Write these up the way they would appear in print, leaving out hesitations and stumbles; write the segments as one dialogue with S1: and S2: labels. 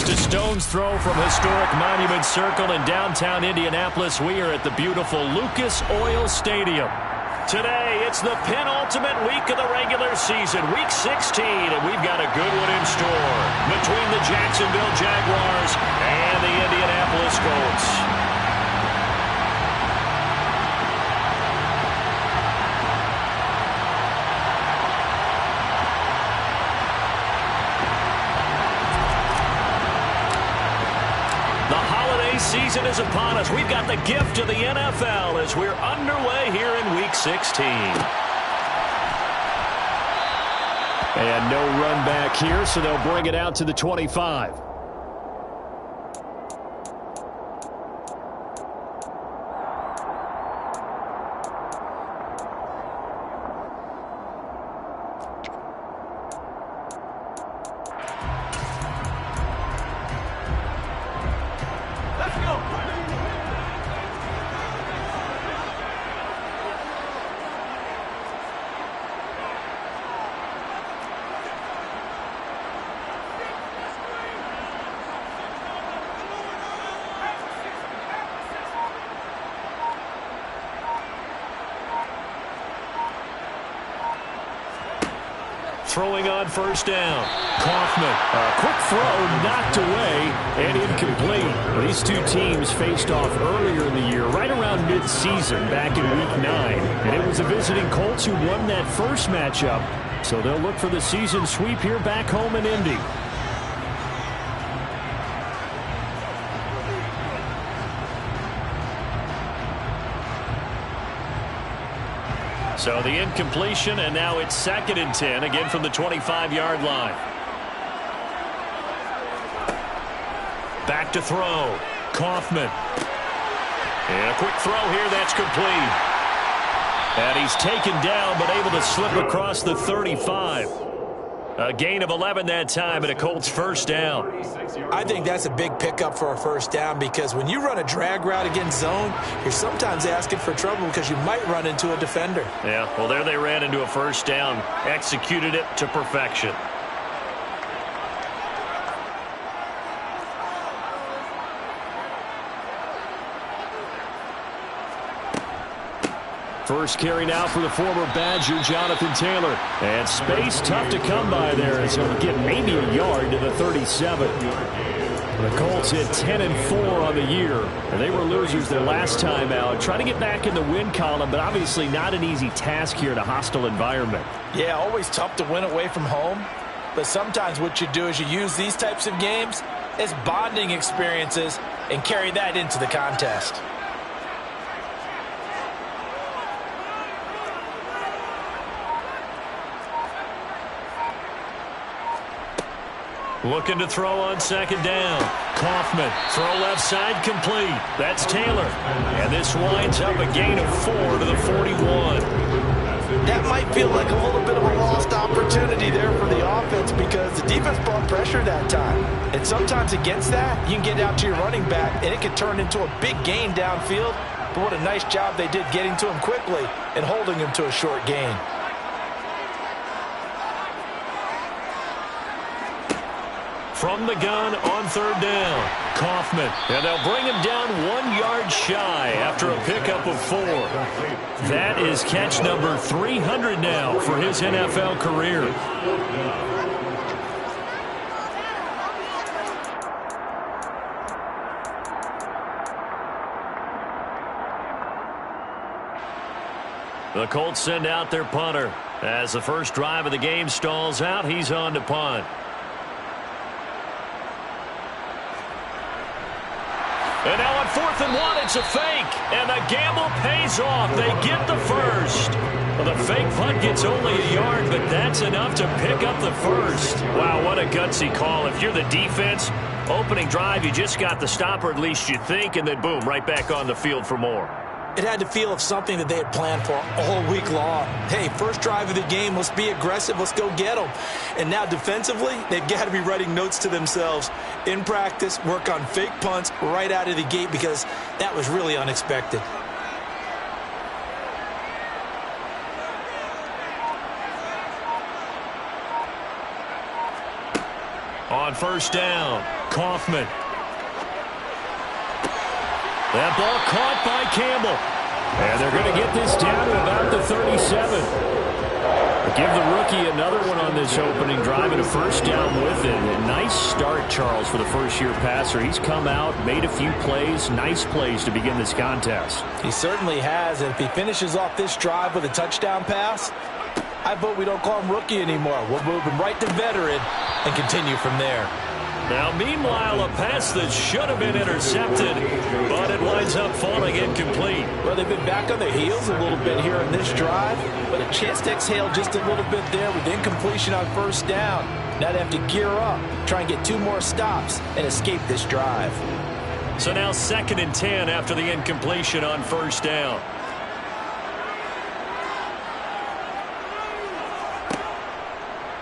S1: Just a stone's throw from historic Monument Circle in downtown Indianapolis. We are at the beautiful Lucas Oil Stadium. Today, it's the penultimate week of the regular season, Week 16, and we've got a good one in store between the Jacksonville Jaguars and the Indianapolis Colts. Season is upon us. We've got the gift of the NFL as we're underway here in Week 16. And no run back here, so they'll bring it out to the 25. Throwing on first down. Kaufman. A quick throw knocked away and incomplete. These two teams faced off earlier in the year, right around mid-season, back in Week 9. And it was the visiting Colts who won that first matchup. So they'll look for the season sweep here back home in Indy. So the incompletion, and now it's 2nd and 10, again from the 25-yard line. Back to throw. Kaufman. And a quick throw here, that's complete. And he's taken down, but able to slip across the 35. A gain of 11 that time, and a Colts first down.
S2: I think that's a big pickup for a first down because when you run a drag route against zone, you're sometimes asking for trouble because you might run into a defender.
S1: Yeah, well, there they ran into a first down, executed it to perfection. First carry now for the former Badger, Jonathan Taylor. And space tough to come by there as he'll get maybe a yard to the 37. The Colts hit 10-4 on the year. And they were losers their last time out. Trying to get back in the win column, but obviously not an easy task here in a hostile environment.
S2: Yeah, always tough to win away from home. But sometimes what you do is you use these types of games as bonding experiences and carry that into the contest.
S1: Looking to throw on second down. Kaufman, throw left side, complete. That's Taylor. And this winds up a gain of 4 to the 41.
S2: That might feel like a little bit of a lost opportunity there for the offense because the defense brought pressure that time. And sometimes against that, you can get out to your running back, and it can turn into a big gain downfield. But what a nice job they did getting to him quickly and holding him to a short gain.
S1: From the gun on third down, Kaufman. And they'll bring him down 1 yard shy after a pickup of 4. That is catch number 300 now for his NFL career. The Colts send out their punter. As the first drive of the game stalls out, he's on to punt. And now on 4th and 1, it's a fake. And the gamble pays off. They get the first. Well, the fake punt gets only a yard, but that's enough to pick up the first. Wow, what a gutsy call. If you're the defense, opening drive, you just got the stop, or at least you think, and then boom, right back on the field for more.
S2: It had to feel of something that they had planned for all week long. Hey, first drive of the game, let's be aggressive, let's go get them. And now defensively, they've got to be writing notes to themselves. In practice, work on fake punts right out of the gate because that was really unexpected.
S1: On on first down. Kaufman. That ball caught by Campbell. And they're going to get this down to about the 37. Give the rookie another one on this opening drive and a first down with it. A nice start, Charles, for the first-year passer. He's come out, made a few plays, nice plays to begin this contest.
S2: He certainly has, and if he finishes off this drive with a touchdown pass, I vote we don't call him rookie anymore. We'll move him right to veteran and continue from there.
S1: Now, meanwhile, a pass that should have been intercepted, but it winds up falling incomplete.
S2: Well, they've been back on their heels a little bit here in this drive, but a chance to exhale just a little bit there with incompletion on first down. Now they have to gear up, try and get 2 more stops, and escape this drive.
S1: So now 2nd and 10 after the incompletion on first down.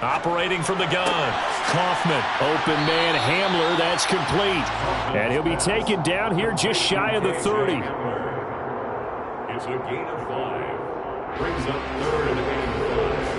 S1: Operating from the gun. Kaufman, open man, Hamler, that's complete. And he'll be taken down here just shy of the 30.
S3: It's a gain of 5. Brings up 3rd and 5.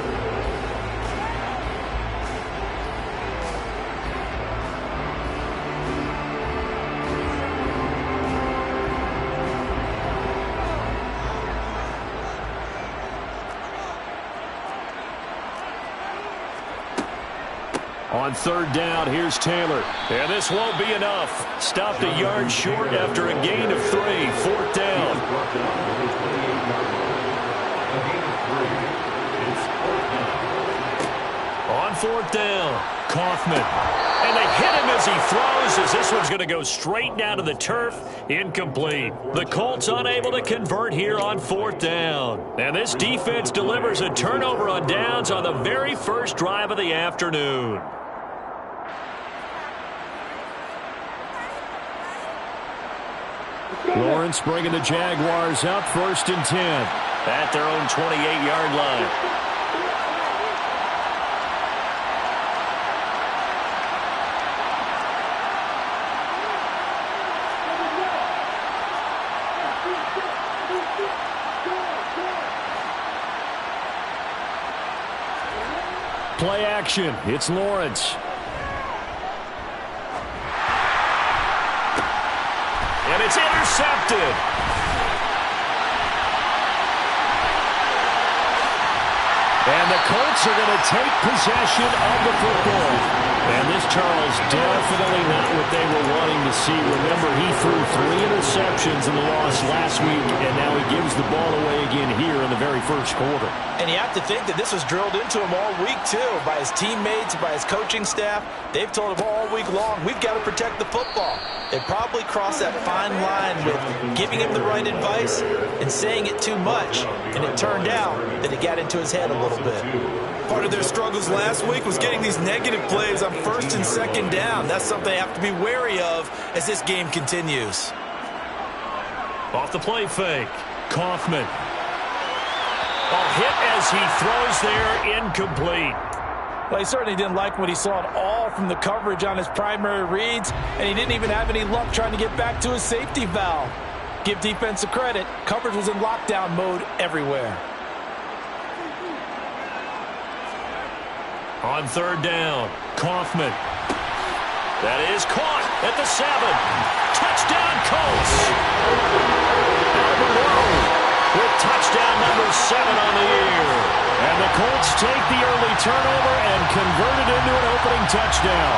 S1: On 3rd down, here's Taylor. And this won't be enough. Stopped a yard short after a gain of 3. 4th down. On 4th down, Kaufman. And they hit him as he throws, as this one's going to go straight down to the turf. Incomplete. The Colts unable to convert here on 4th down. And this defense delivers a turnover on downs on the very first drive of the afternoon. Lawrence bringing the Jaguars up 1st and 10 at their own 28-yard line. Play action. It's Lawrence. And it's intercepted. And the Colts are going to take possession of the football. And this, Charles, definitely not what they were wanting to see. Remember, he threw 3 interceptions in the loss last week, and now he gives the ball away again here in the very first quarter.
S2: And you have to think that this was drilled into him all week, too, by his teammates, by his coaching staff. They've told him all week long, we've got to protect the football. They probably crossed that fine line with giving him the right advice and saying it too much. And it turned out that it got into his head a little bit. Part of their struggles last week was getting these negative plays on 1st and 2nd down. That's something they have to be wary of as this game continues.
S1: Off the play fake. Kaufman. A hit as he throws there, incomplete.
S2: Well, he certainly didn't like what he saw at all from the coverage on his primary reads, and he didn't even have any luck trying to get back to his safety valve. Give defense a credit. Coverage was in lockdown mode everywhere.
S1: On 3rd down, Kaufman. That is caught at the 7. Touchdown, Colts. With touchdown number 7 on the year. And the Colts take the early turnover and convert it into an opening touchdown.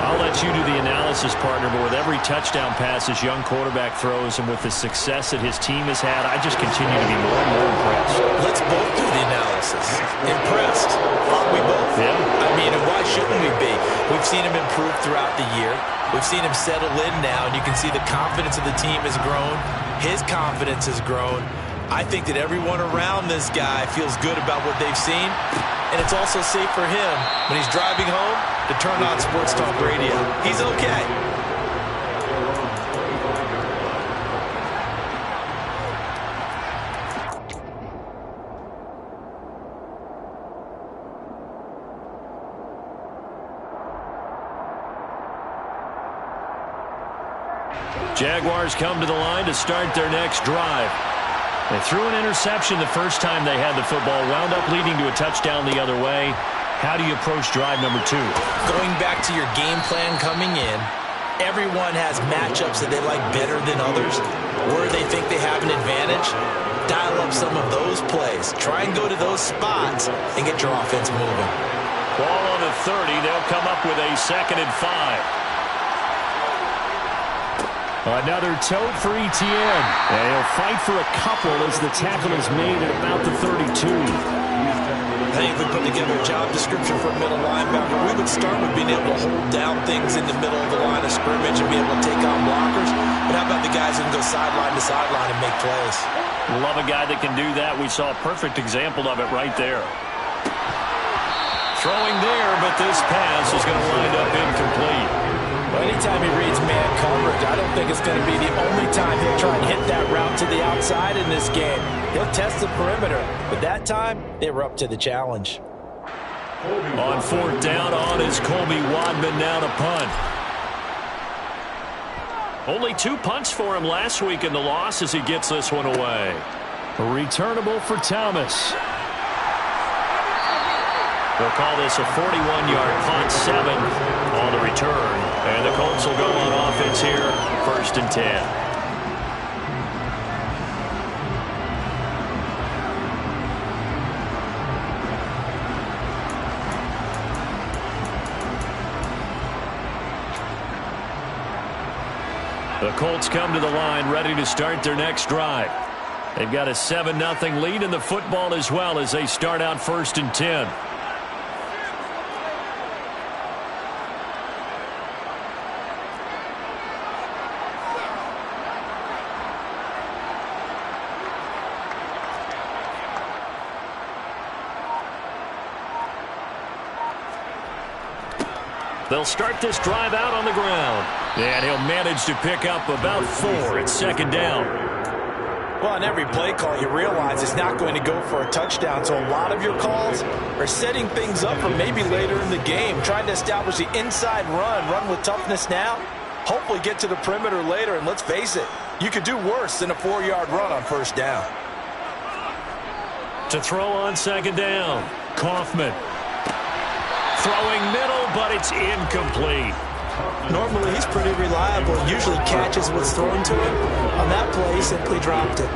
S1: I'll let you do the analysis, partner, but with every touchdown pass this young quarterback throws and with the success that his team has had, I just continue to be more and more impressed.
S2: Let's both do the analysis. Impressed. Aren't we both?
S1: Yeah.
S2: I mean, and why shouldn't we be? We've seen him improve throughout the year. We've seen him settle in now, and you can see the confidence of the team has grown. His confidence has grown. I think that everyone around this guy feels good about what they've seen, and it's also safe for him when he's driving home to turn on Sports Talk Radio. He's okay.
S1: Jaguars come to the line to start their next drive. They threw an interception the first time they had the football, wound up leading to a touchdown the other way. How do you approach drive number 2?
S2: Going back to your game plan coming in, everyone has matchups that they like better than others, where they think they have an advantage. Dial up some of those plays. Try and go to those spots and get your offense moving.
S1: Ball on the 30. They'll come up with a 2nd and 5. Another tote for Etienne. And he'll fight for a couple as the tackle is made at about the 32.
S2: I think if we put together a job description for a middle linebacker, we would start with being able to hold down things in the middle of the line of scrimmage and be able to take on blockers. But how about the guys who can go sideline to sideline and make plays?
S1: Love a guy that can do that. We saw a perfect example of it right there. Throwing there, but this pass is going to wind up incomplete.
S2: Well, anytime he reads man coverage, I don't think it's going to be the only time he'll try and hit that route to the outside in this game. He'll test the perimeter, but that time, they were up to the challenge.
S1: On 4th down, on is Colby Wadman now to punt. Only 2 punts for him last week in the loss as he gets this one away. Returnable for Thomas. They'll call this a 41-yard punt, 7 on the return. And the Colts will go on offense here, 1st and 10. The Colts come to the line ready to start their next drive. They've got a 7-0 lead in the football as well as they start out 1st and 10. They'll start this drive out on the ground. And he'll manage to pick up about 4 at 2nd down.
S2: Well, on every play call, you realize it's not going to go for a touchdown. So a lot of your calls are setting things up for maybe later in the game, trying to establish the inside run with toughness now, hopefully get to the perimeter later. And let's face it, you could do worse than a 4-yard run on 1st down.
S1: To throw on 2nd down, Kaufman. Throwing middle, but it's incomplete.
S2: Normally, he's pretty reliable. Usually catches what's thrown to him. On that play, he simply dropped it.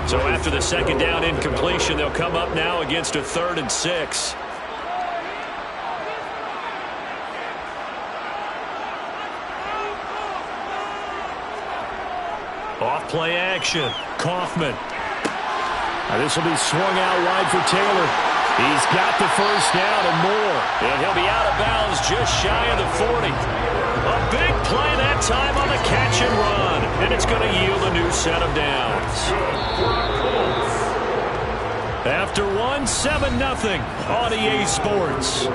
S1: So after the 2nd down incompletion, they'll come up now against a 3rd and 6. Off play action. Kaufman. Now this will be swung out wide for Taylor. He's got the 1st down and more. And he'll be out of bounds just shy of the 40. A big play that time on the catch and run. And it's going to yield a new set of downs. After one, 7-0 on EA Sports.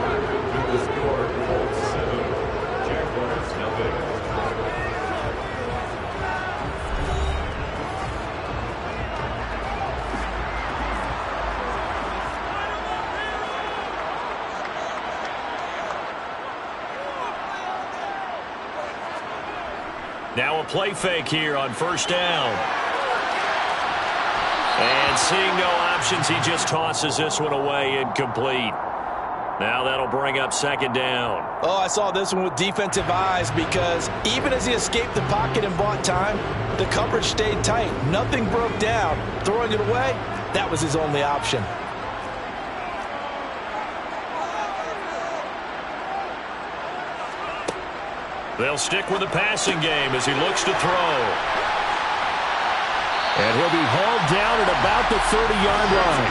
S1: Now a play fake here on 1st down. And seeing no options, he just tosses this one away incomplete. Now that'll bring up 2nd down.
S2: Oh, I saw this one with defensive eyes because even as he escaped the pocket and bought time, the coverage stayed tight. Nothing broke down. Throwing it away, that was his only option.
S1: They'll stick with the passing game as he looks to throw. And he'll be hauled down at about the 30-yard line.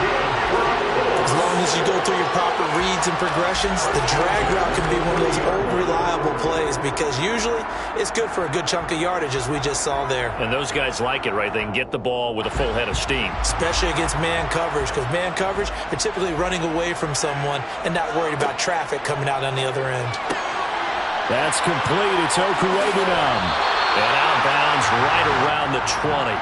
S2: As long as you go through your proper reads and progressions, the drag route can be one of those old reliable plays because usually it's good for a good chunk of yardage as we just saw there.
S1: And those guys like it, right? They can get the ball with a full head of steam.
S2: Especially against man coverage because man coverage, they're typically running away from someone and not worried about traffic coming out on the other end.
S1: That's complete. It's Okuwebunam. And out of bounds right around the 20.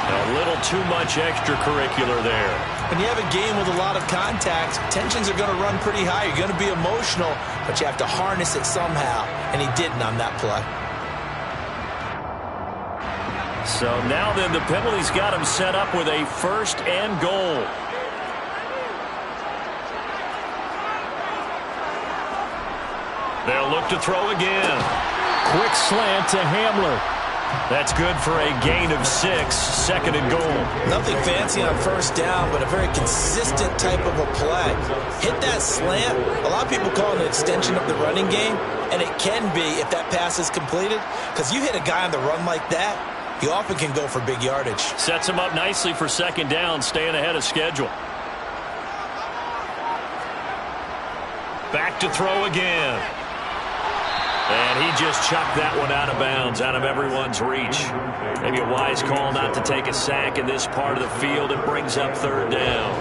S1: A little too much extracurricular there.
S2: When you have a game with a lot of contact, tensions are going to run pretty high. You're going to be emotional, but you have to harness it somehow, and he didn't on that play.
S1: So now then, the penalty's got him set up with a 1st and goal. They'll look to throw again. Quick slant to Hamler. That's good for a gain of 6, 2nd and goal.
S2: Nothing fancy on first down, but a very consistent type of a play. Hit that slant. A lot of people call it an extension of the running game, and it can be if that pass is completed, because you hit a guy on the run like that, he often can go for big yardage.
S1: Sets him up nicely for 2nd down, staying ahead of schedule. Back to throw again. And he just chucked that one out of bounds, out of everyone's reach. Maybe a wise call not to take a sack in this part of the field. It brings up 3rd down.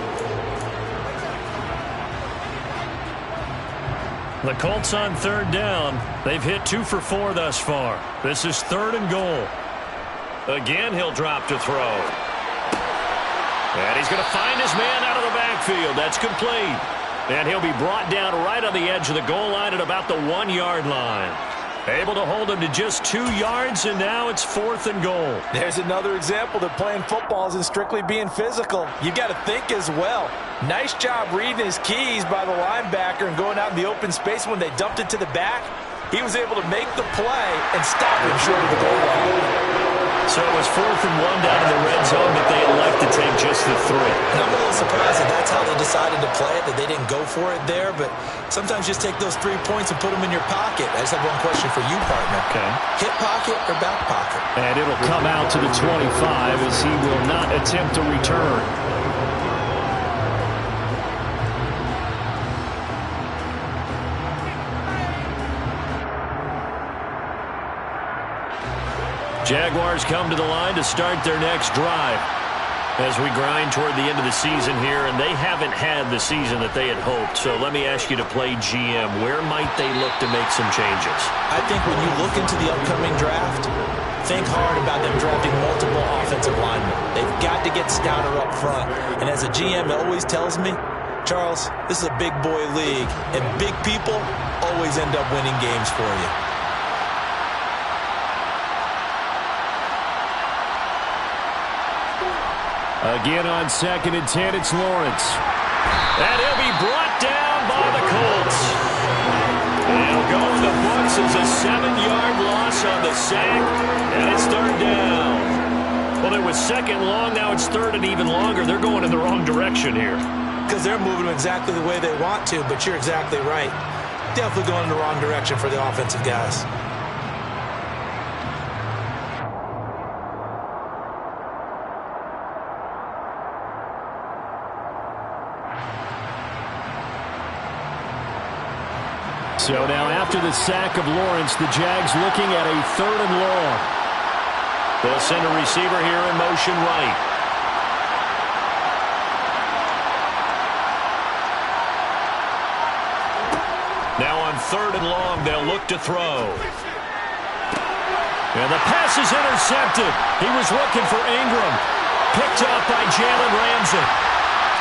S1: The Colts on 3rd down. They've hit 2 for 4 thus far. This is 3rd and goal. Again, he'll drop to throw. And he's going to find his man out of the backfield. That's complete. And he'll be brought down right on the edge of the goal line at about the 1-yard line. Able to hold him to just 2 yards, and now it's 4th and goal.
S2: There's another example that playing football isn't strictly being physical. You got to think as well. Nice job reading his keys by the linebacker and going out in the open space when they dumped it to the back. He was able to make the play and stop him short of the goal line.
S1: So it was 4th and 1 down in the red zone, but they elect to take just the 3.
S2: And I'm a little surprised that that's how they decided to play it, that they didn't go for it there. But sometimes just take those 3 points and put them in your pocket. I just have one question for you, partner.
S1: Okay.
S2: Hip pocket or back pocket?
S1: And it'll come out to the 25 as he will not attempt to return. Jaguars come to the line to start their next drive as we grind toward the end of the season here, and they haven't had the season that they had hoped. So let me ask you to play GM. Where might they look to make some changes?
S2: I think when you look into the upcoming draft, think hard about them drafting multiple offensive linemen. They've got to get stouter up front. And as a GM, it always tells me, Charles, this is a big boy league, and big people always end up winning games for you.
S1: Again on 2nd and 10, it's Lawrence. And he'll be brought down by the Colts. He'll go in the books as a 7-yard loss on the sack, and it's 3rd down. Well, it was 2nd long, now it's 3rd and even longer. They're going in the wrong direction here.
S2: Because they're moving them exactly the way they want to, but you're exactly right. Definitely going in the wrong direction for the offensive guys.
S1: So now after the sack of Lawrence, the Jags looking at a 3rd and long. They'll send a receiver here in motion right. Now on 3rd and long, they'll look to throw. And the pass is intercepted. He was looking for Ingram. Picked up by Jalen Ramsey.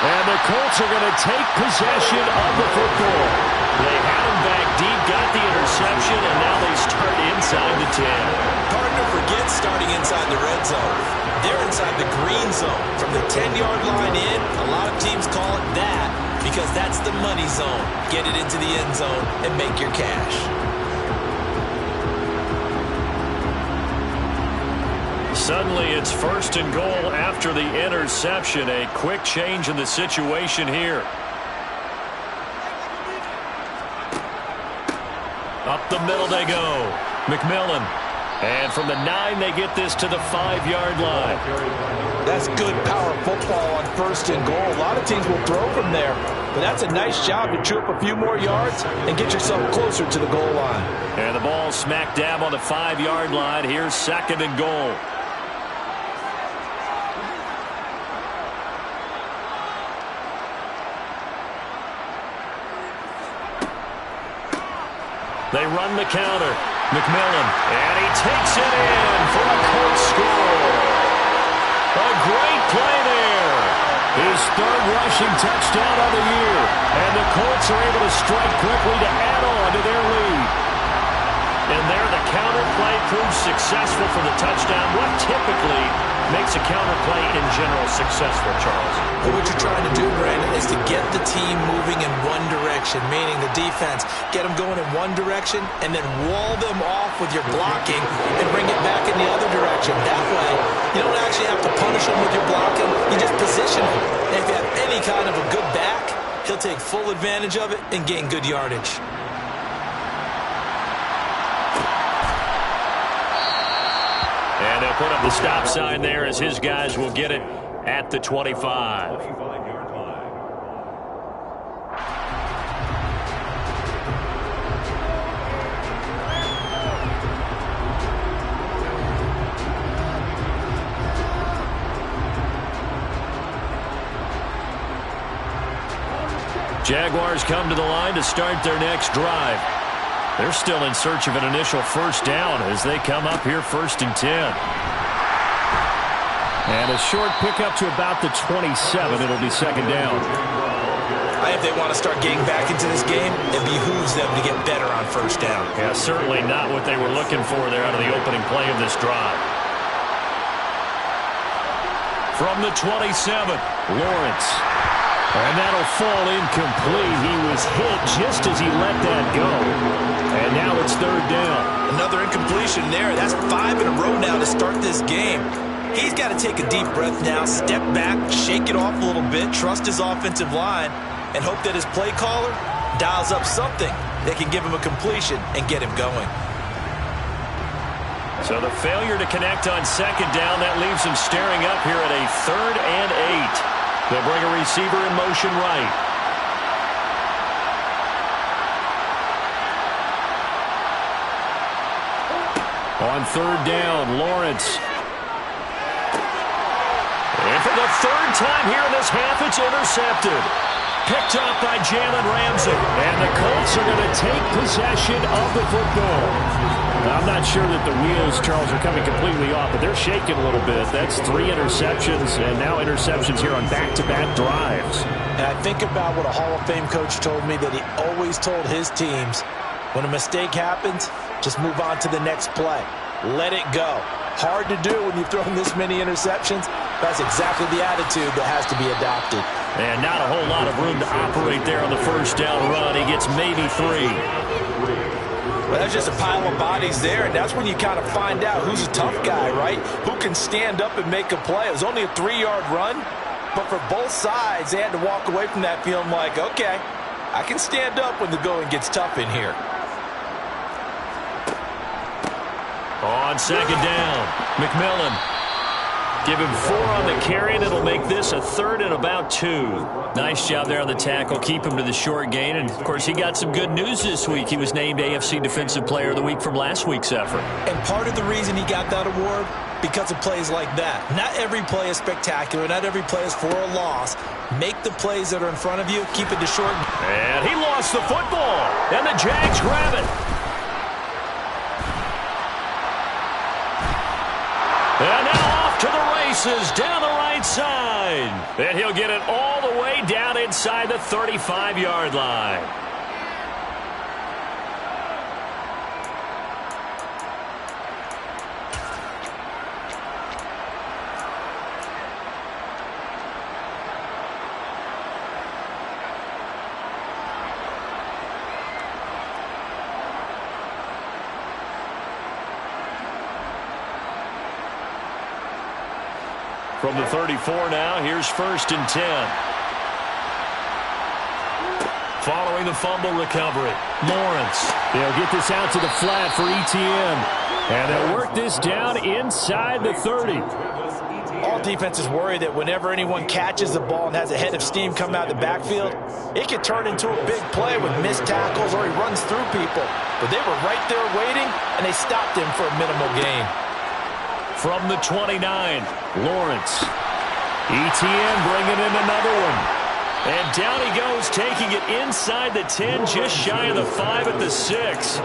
S1: And the Colts are going to take possession of the football. They had him back deep, got the interception, and now they start inside the 10.
S2: Partner forgets starting inside the red zone. They're inside the green zone. From the 10-yard line in, a lot of teams call it that because that's the money zone. Get it into the end zone and make your cash.
S1: Suddenly it's 1st and goal after the interception. A quick change in the situation here. Up the middle they go. McMillan. And from the 9, they get this to the 5-yard line.
S2: That's good power football on 1st and goal. A lot of teams will throw from there, but that's a nice job to chew up a few more yards and get yourself closer to the goal line.
S1: And the ball smack dab on the 5-yard line. Here's 2nd and goal. They run the counter. McMillan, and he takes it in for a Colts score. A great play there. His 3rd rushing touchdown of the year. And the Colts are able to strike quickly to add on to their lead. And there the counter play proves successful for the touchdown. What typically makes a counter play in general successful, Charles?
S2: Well, what you're trying to do, Brandon, is to get the team moving in one direction, meaning the defense, get them going in one direction, and then wall them off with your blocking and bring it back in the other direction. That way, you don't actually have to punish them with your blocking. You just position them. And if you have any kind of a good back, he'll take full advantage of it and gain good yardage.
S1: And they'll put up the stop sign there as his guys will get it at the 25. Jaguars come to the line to start their next drive. They're still in search of an initial first down as they come up here 1st and 10. And a short pickup to about the 27. It'll be 2nd down.
S2: If they want to start getting back into this game, it behooves them to get better on 1st down.
S1: Yeah, certainly not what they were looking for there out of the opening play of this drive. From the 27, Lawrence. And that'll fall incomplete. He was hit just as he let that go. And now it's 3rd down.
S2: Another incompletion there. That's 5 in a row now to start this game. He's got to take a deep breath now, step back, shake it off a little bit, trust his offensive line, and hope that his play caller dials up something that can give him a completion and get him going.
S1: So the failure to connect on 2nd down, that leaves him staring up here at a 3rd and 8. They'll bring a receiver in motion right. On 3rd down, Lawrence. And for the 3rd time here in this half, it's intercepted. Picked up by Jalen Ramsey. And the Colts are going to take possession of the football. I'm not sure that the wheels, Charles, are coming completely off, but they're shaking a little bit. That's 3 interceptions, and now interceptions here on back-to-back drives.
S2: And I think about what a Hall of Fame coach told me that he always told his teams, when a mistake happens, just move on to the next play. Let it go. Hard to do when you've thrown this many interceptions. That's exactly the attitude that has to be adopted.
S1: And not a whole lot of room to operate there on the 1st down run. He gets maybe 3.
S2: Well, that's just a pile of bodies there, and that's when you kind of find out who's a tough guy, right? Who can stand up and make a play. It was only a 3-yard run, but for both sides, they had to walk away from that feeling like, okay, I can stand up when the going gets tough in here.
S1: On 2nd down, McMillan. Give him 4 on the carry, and it'll make this a 3rd and about 2. Nice job there on the tackle. Keep him to the short gain. And, of course, he got some good news this week. He was named AFC Defensive Player of the Week from last week's effort.
S2: And part of the reason he got that award, because of plays like that. Not every play is spectacular. Not every play is for a loss. Make the plays that are in front of you. Keep it to short.
S1: And he lost the football. And the Jags grab it. And now off to the races down the right side. And he'll get it all the way down inside the 35-yard line. From the 34 now, here's 1st and 10. Following the fumble recovery, Lawrence. They'll get this out to the flat for ETN. And they'll work this down inside the 30.
S2: All defenses worry that whenever anyone catches the ball and has a head of steam come out of the backfield, it can turn into a big play with missed tackles or he runs through people. But they were right there waiting, and they stopped him for a minimal gain.
S1: From the 29, Lawrence. ETN bringing in another one. And down he goes, taking it inside the 10, just shy of the 5 at the 6.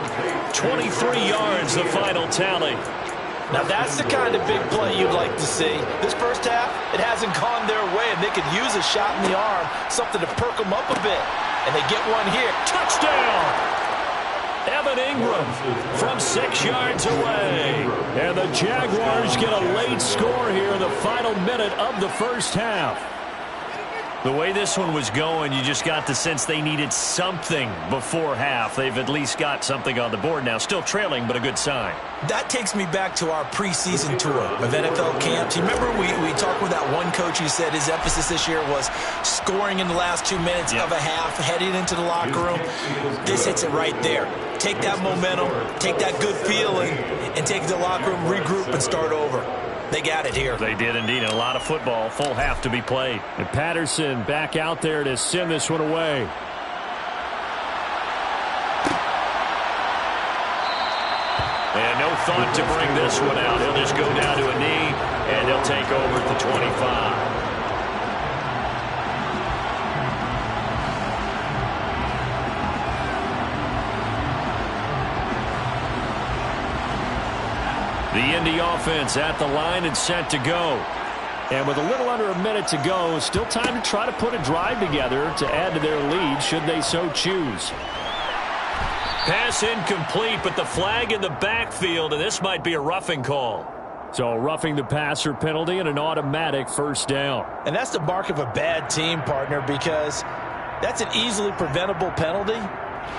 S1: 23 yards, the final tally.
S2: Now that's the kind of big play you'd like to see. This first half, it hasn't gone their way, and they could use a shot in the arm, something to perk them up a bit. And they get one here.
S1: Touchdown! Evan Ingram from 6 yards away. And the Jaguars get a late score here in the final minute of the first half. The way this one was going, you just got the sense they needed something before half. They've at least got something on the board now. Still trailing, but a good sign.
S2: That takes me back to our preseason tour of NFL camps. You remember we talked with that one coach who said his emphasis this year was scoring in the last 2 minutes of a half, heading into the locker room. This hits it right there. Take that momentum, take that good feeling, and take it to the locker room, regroup, and start over. They got it here.
S1: They did indeed. And a lot of football, full half to be played. And Patterson back out there to send this one away. And no thought to bring this one out. He'll just go down to a knee, and he'll take over at the 25. The Indy offense at the line and set to go. And with a little under a minute to go, still time to try to put a drive together to add to their lead should they so choose. Pass incomplete, but the flag in the backfield, and this might be a roughing call. So roughing the passer penalty and an automatic first down.
S2: And that's the mark of a bad team, partner, because that's an easily preventable penalty.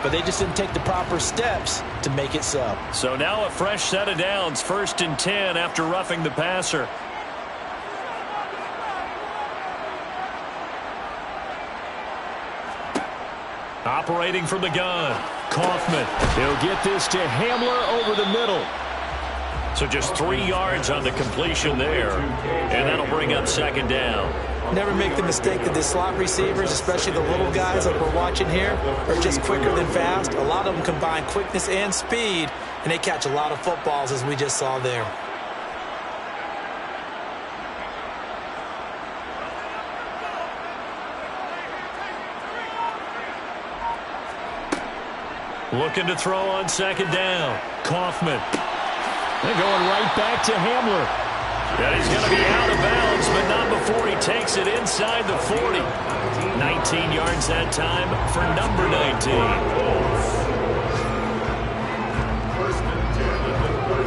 S2: But they just didn't take the proper steps to make it so.
S1: So now a fresh set of downs, 1st and 10 after roughing the passer. Operating from the gun, Kaufman. He'll get this to Hamler over the middle. So just 3 yards on the completion there. And that'll bring up 2nd down.
S2: Never make the mistake that the slot receivers, especially the little guys like we're watching here, are just quicker than fast. A lot of them combine quickness and speed, and they catch a lot of footballs, as we just saw there.
S1: Looking to throw on 2nd down. Kaufman. They're going right back to Hamler. Yeah, he's going to be out of bounds, but not before he takes it inside the 40. 19 yards that time for number 19.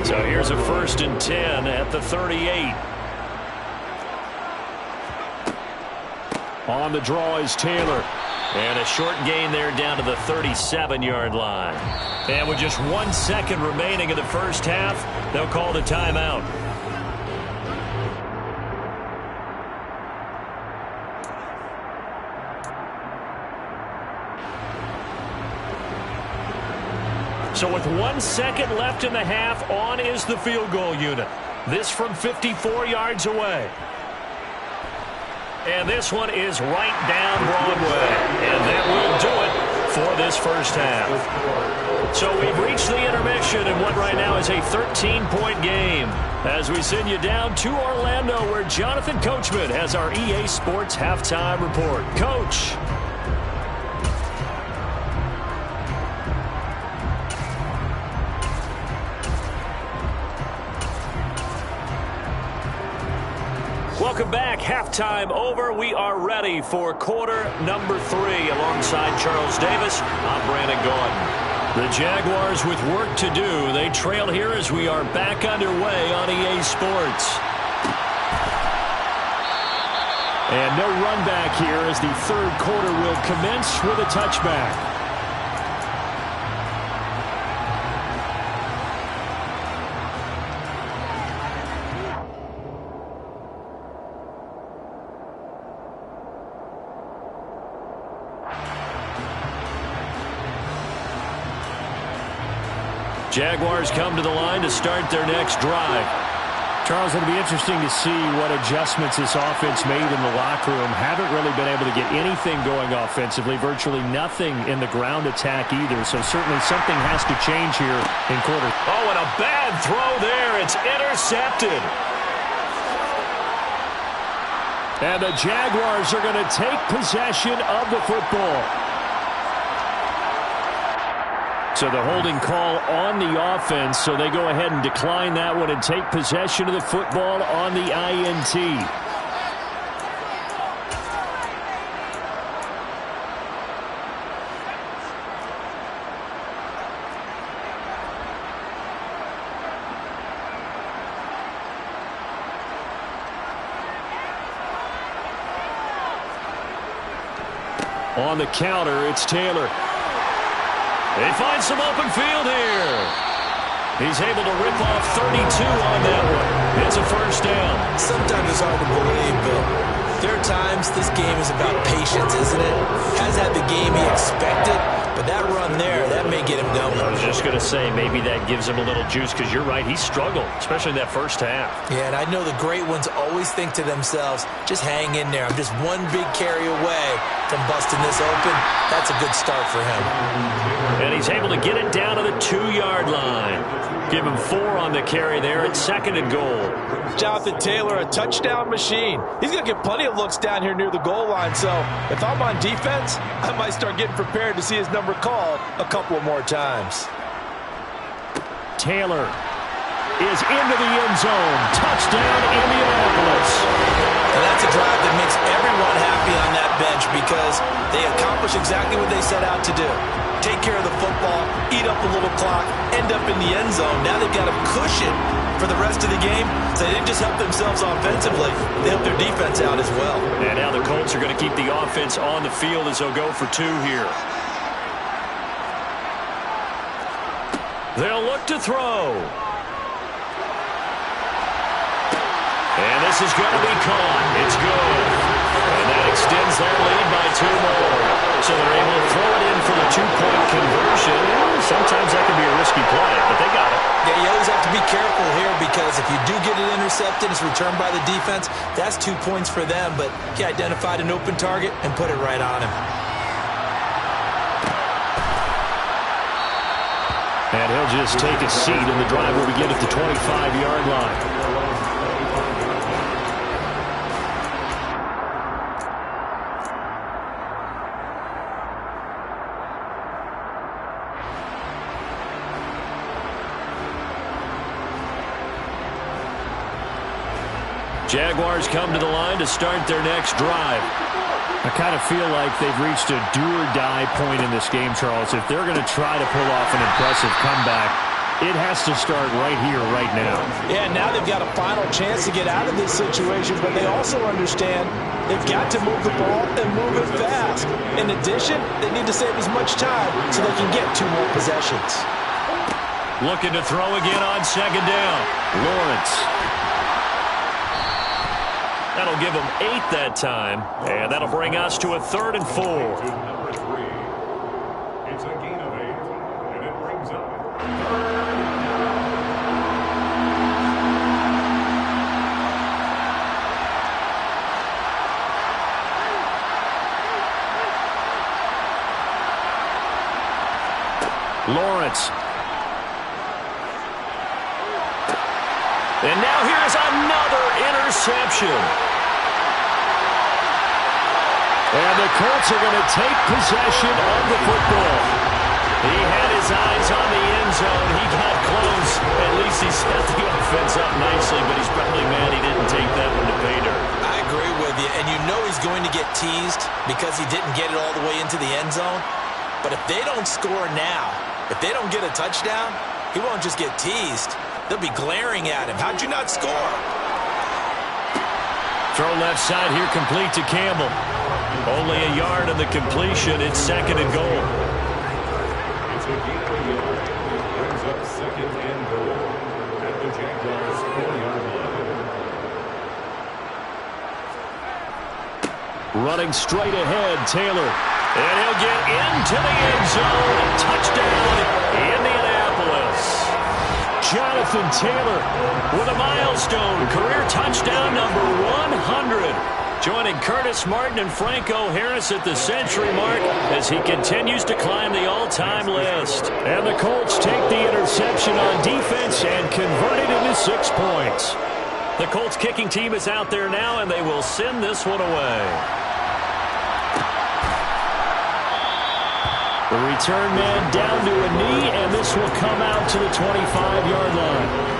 S1: So here's a 1st and 10 at the 38. On the draw is Taylor. And a short gain there down to the 37-yard line. And with just 1 second remaining in the first half, they'll call the timeout. So with 1 second left in the half, on is the field goal unit. This from 54 yards away. And this one is right down Broadway. And that will do it for this first half. So we've reached the intermission in what right now is a 13-point game. As we send you down to Orlando, where Jonathan Coachman has our EA Sports halftime report. Coach. Welcome back. Halftime over. We are ready for quarter number 3. Alongside Charles Davis, I'm Brandon Gordon. The Jaguars with work to do. They trail here as we are back underway on EA Sports. And no run back here as the third quarter will commence with a touchback. Jaguars come to the line to start their next drive. Charles, it'll be interesting to see what adjustments this offense made in the locker room. Haven't really been able to get anything going offensively, virtually nothing in the ground attack either. So certainly something has to change here in quarter. Oh, and a bad throw there. It's intercepted. And the Jaguars are going to take possession of the football. So the holding call on the offense, so they go ahead and decline that one and take possession of the football on the INT. On the counter, it's Taylor. They find some open field here. He's able to rip off 32 on that one. It's a first down.
S2: Sometimes it's hard to believe, but there are times this game is about patience, isn't it? Has had the game he expected, but that run there, that may get him going.
S1: I was just going to say, maybe that gives him a little juice, because you're right, he struggled, especially in that first half.
S2: Yeah, and I know the great ones always think to themselves, just hang in there. I'm just one big carry away from busting this open. That's a good start for him.
S1: And he's able to get it down to the 2-yard line. Give him 4 on the carry there at 2nd and goal.
S2: Jonathan Taylor, a touchdown machine. He's going to get plenty of looks down here near the goal line, so if I'm on defense, I might start getting prepared to see his number called a couple of more times.
S1: Taylor is into the end zone. Touchdown, Indianapolis.
S2: And that's a drive that makes everyone happy on that bench because they accomplish exactly what they set out to do. Take care of the football, eat up a little clock, end up in the end zone. Now they've got a cushion for the rest of the game, so they didn't just help themselves offensively, they helped their defense out as well.
S1: And now the Colts are going to keep the offense on the field as they'll go for 2 here. They'll look to throw. And this is going to be caught. It's good. And that extends their lead by 2 more. So they're able to throw it in for the 2-point conversion. Sometimes that can be a risky play, but they got it.
S2: Yeah, you always have to be careful here because if you do get it intercepted, it's returned by the defense, that's 2 points for them. But he identified an open target and put it right on him.
S1: And he'll just take a seat, and the drive will begin at the 25-yard line. Jaguars come to the line to start their next drive. I kind of feel like they've reached a do-or-die point in this game, Charles. If they're going to try to pull off an impressive comeback, it has to start right here, right now.
S2: Yeah, now they've got a final chance to get out of this situation, but they also understand they've got to move the ball and move it fast. In addition, they need to save as much time so they can get 2 more possessions.
S1: Looking to throw again on 2nd down. Lawrence. That'll give them 8 that time, and that'll bring us to a 3rd and 4.
S3: Number 3. It's a gain of 8, and it brings up 3rd.
S1: Lawrence. And now here's another interception. And the Colts are going to take possession of the football. He had his eyes on the end zone. He got close. At least he set the offense up nicely, but he's probably mad he didn't take that one to pay dirt.
S2: I agree with you, and you know he's going to get teased because he didn't get it all the way into the end zone. But if they don't score now, if they don't get a touchdown, he won't just get teased. They'll be glaring at him. How'd you not score?
S1: Throw left side here, complete to Campbell. Only a yard on the completion. It's 2nd and goal.
S3: It's a gain of a yard. Brings up 2nd and goal at the Jaguars' 4-yard line.
S1: Running straight ahead, Taylor. And he'll get into the end zone. Touchdown, Indianapolis. Jonathan Taylor with a milestone career touchdown number 100. Joining Curtis Martin and Franco Harris at the century mark as he continues to climb the all-time list. And the Colts take the interception on defense and convert it into 6 points. The Colts kicking team is out there now, and they will send this one away. The return man down to a knee, and this will come out to the 25-yard line.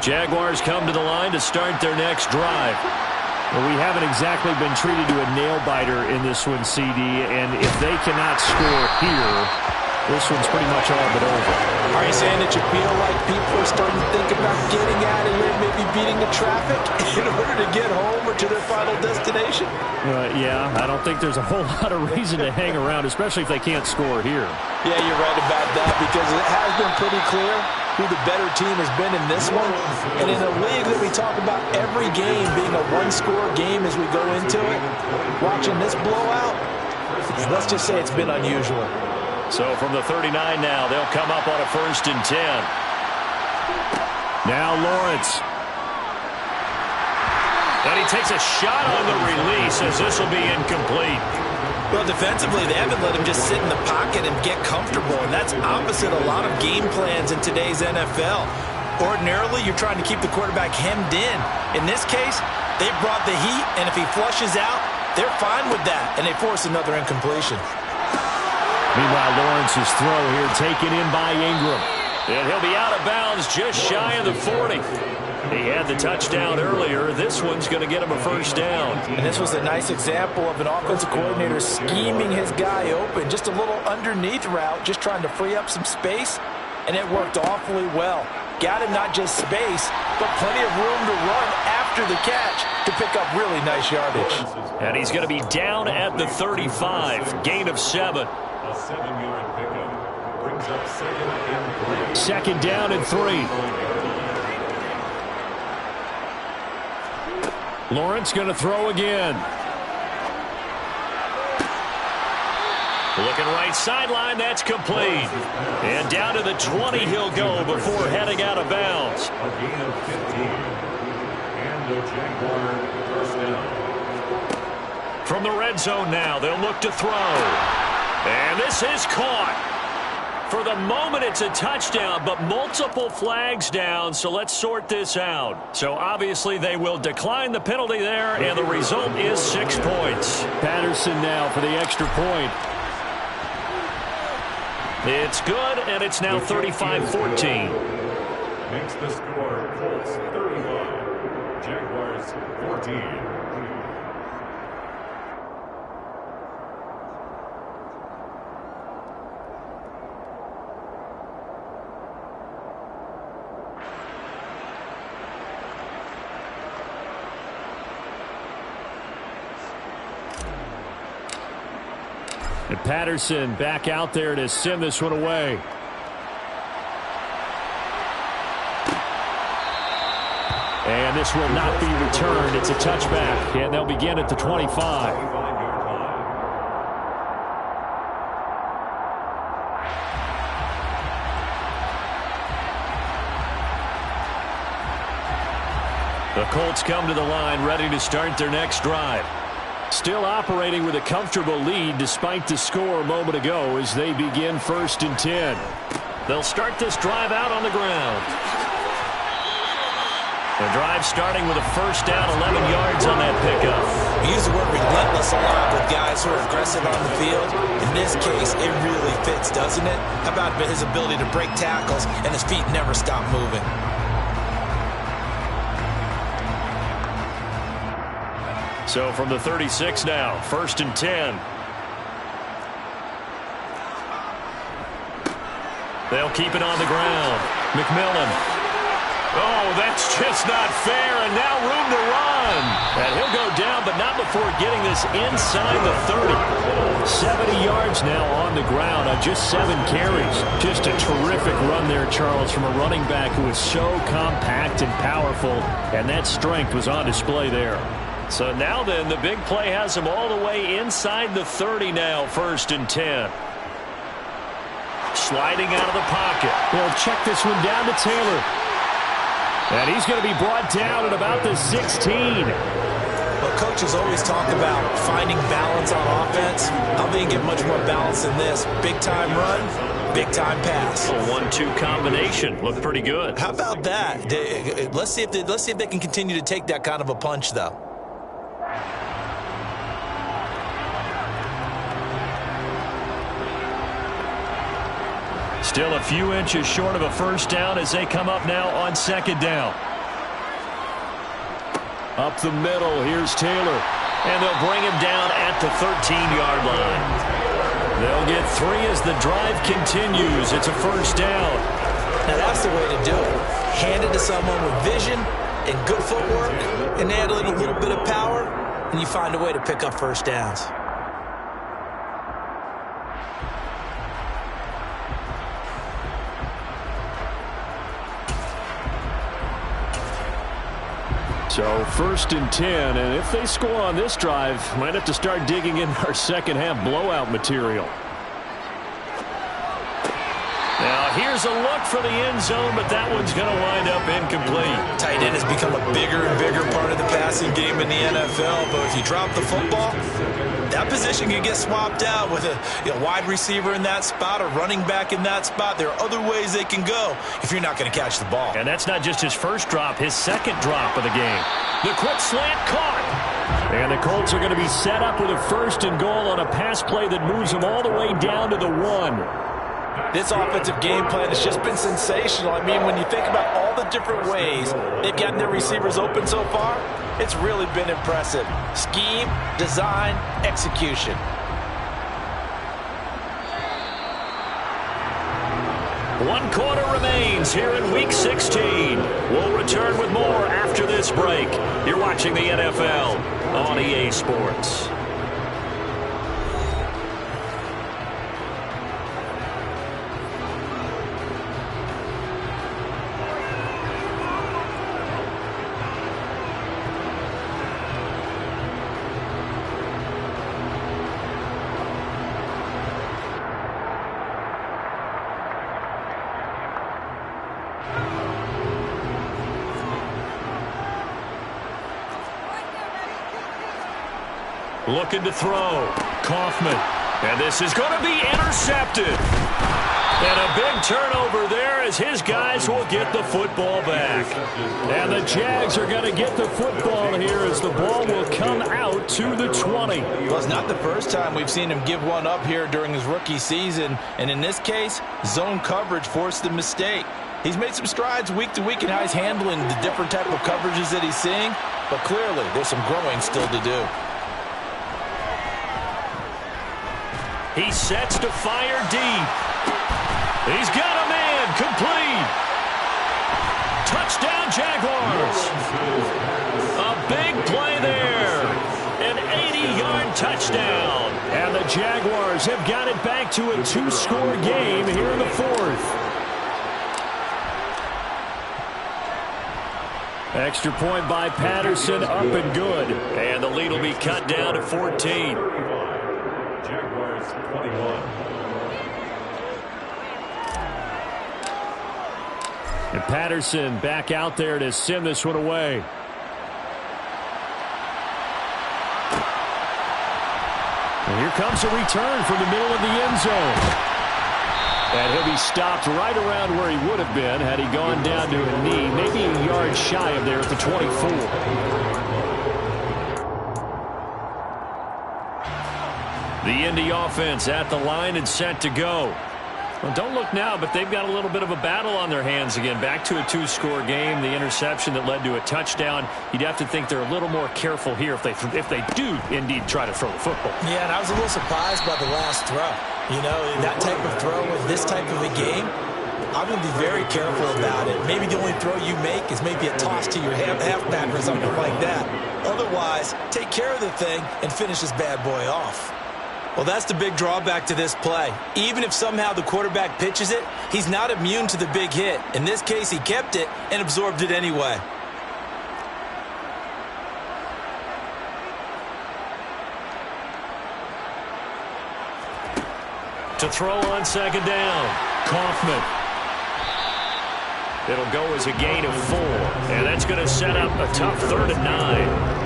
S1: Jaguars come to the line to start their next drive. Well, we haven't exactly been treated to a nail-biter in this one, CD, and if they cannot score here, this one's pretty much all but over.
S2: Are you saying that you feel like people are starting to think about getting out of here, maybe beating the traffic in order to get home or to their final destination?
S1: Yeah, I don't think there's a whole lot of reason to hang around, especially if they can't score here.
S2: Yeah, you're right about that, because it has been pretty clear who the better team has been in this one. And in a league that we talk about every game being a one-score game as we go into it, watching this blowout, let's just say it's been unusual.
S1: So from the 39 now, they'll come up on a 1st and 10. Now Lawrence. And he takes a shot on the release as this will be incomplete.
S2: Well, defensively, they haven't let him just sit in the pocket and get comfortable, and that's opposite a lot of game plans in today's NFL. Ordinarily, you're trying to keep the quarterback hemmed in. In this case, they brought the heat, and if he flushes out, they're fine with that, and they force another incompletion.
S1: Meanwhile, Lawrence's throw here taken in by Ingram. And he'll be out of bounds just shy of the 40. He had the touchdown earlier. This one's going to get him a 1st down.
S2: And this was a nice example of an offensive coordinator scheming his guy open. Just a little underneath route, just trying to free up some space. And it worked awfully well. Got him not just space, but plenty of room to run after the catch to pick up really nice yardage.
S1: And he's going to be down at the 35. Gain of 7.
S3: A 7-yard pickup brings up 2nd and 3.
S1: 2nd down and 3. Lawrence going to throw again. Looking right sideline, that's complete. And down to the 20 he'll go before heading out of bounds.
S3: A gain of 15. And a Jaguar 1st down.
S1: From the red zone now, they'll look to throw. And this is caught. For the moment, it's a touchdown, but multiple flags down, so let's sort this out. So obviously they will decline the penalty there, and the result is 6 points. Patterson now for the extra point. It's good, and it's now 35-14.
S3: Makes the score Colts 35, Jaguars 14.
S1: And Patterson back out there to send this one away. And this will not be returned. It's a touchback, and they'll begin at the 25. The Colts come to the line ready to start their next drive. Still operating with a comfortable lead despite the score a moment ago as they begin 1st and 10. They'll start this drive out on the ground. The drive starting with a 1st down, 11 yards on that pickup.
S2: We use the word relentless a lot with guys who are aggressive on the field. In this case, it really fits, doesn't it? How about his ability to break tackles and his feet never stop moving?
S1: So from the 36 now, 1st and 10. They'll keep it on the ground. McMillan. Oh, that's just not fair, and now room to run. And he'll go down, but not before getting this inside the 30. 70 yards now on the ground on just 7 carries. Just a terrific run there, Charles, from a running back who is so compact and powerful, and that strength was on display there. So now then, the big play has him all the way inside the 30 now, 1st and 10. Sliding out of the pocket. They'll check this one down to Taylor. And he's going to be brought down at about the 16.
S2: Well, coaches always talk about finding balance on offense. I don't think you get much more balance than this. Big-time run, big-time pass.
S1: A 1-2 combination. Looked pretty good.
S2: How about that? Let's see if they can continue to take that kind of a punch, though.
S1: Still a few inches short of a 1st down as they come up now on 2nd down. Up the middle, here's Taylor. And they'll bring him down at the 13-yard line. They'll get 3 as the drive continues. It's a first down.
S2: Now that's the way to do it. Hand it to someone with vision and good footwork, and add a little bit of power, and you find a way to pick up first downs.
S1: So 1st and 10, and if they score on this drive, might have to start digging in our second half blowout material. Now here's a look for the end zone, but that one's going to wind up incomplete.
S2: Tight end has become a bigger and bigger part of the passing game in the NFL, but if you drop the football, that position can get swapped out with a wide receiver in that spot, a running back in that spot. There are other ways they can go if you're not going to catch the ball.
S1: And that's not just his first drop, his second drop of the game. The quick slant caught. And the Colts are going to be set up with a 1st and goal on a pass play that moves them all the way down to the 1.
S2: This offensive game plan has just been sensational. I mean, when you think about all the different ways they've gotten their receivers open so far, it's really been impressive. Scheme, design, execution.
S1: One quarter remains here in Week 16. We'll return with more after this break. You're watching the NFL on EA Sports. Looking to throw. Kaufman. And this is going to be intercepted. And a big turnover there as his guys will get the football back. And the Jags are going to get the football here as the ball will come out to the 20.
S2: Well, it's not the first time we've seen him give one up here during his rookie season. And in this case, zone coverage forced the mistake. He's made some strides week to week in how he's handling the different type of coverages that he's seeing. But clearly, there's some growing still to do.
S1: He sets to fire deep. He's got a man complete. Touchdown, Jaguars. A big play there. An 80-yard touchdown. And the Jaguars have got it back to a 2-score game here in the 4th. Extra point by Patterson, up and good. And the lead will be cut down to 14.
S3: Jaguars 21.
S1: And Patterson back out there to send this one away. And here comes a return from the middle of the end zone. And he'll be stopped right around where he would have been had he gone down to a knee, maybe a yard shy of there at the 24. The Indy offense at the line and set to go. Well, don't look now, but they've got a little bit of a battle on their hands again. Back to a 2-score game. The interception that led to a touchdown. You'd have to think they're a little more careful here if they do indeed try to throw the football.
S2: Yeah, and I was a little surprised by the last throw. You know, that type of throw with this type of a game, I'm going to be very careful about it. Maybe the only throw you make is maybe a toss to your halfback or something like that. Otherwise, take care of the thing and finish this bad boy off. Well, that's the big drawback to this play. Even if somehow the quarterback pitches it, he's not immune to the big hit. In this case, he kept it and absorbed it anyway.
S1: To throw on second down, Kaufman. It'll go as a gain of 4, and that's going to set up a tough 3rd and 9.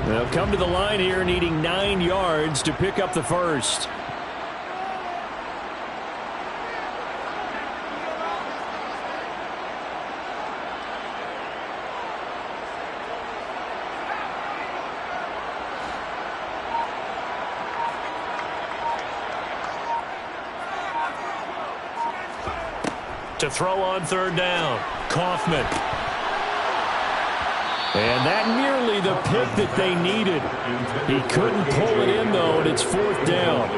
S1: They'll come to the line here needing 9 yards to pick up the first. To throw on third down, Kaufman. And that nearly the pick that they needed. He couldn't pull it in, though, and it's fourth down.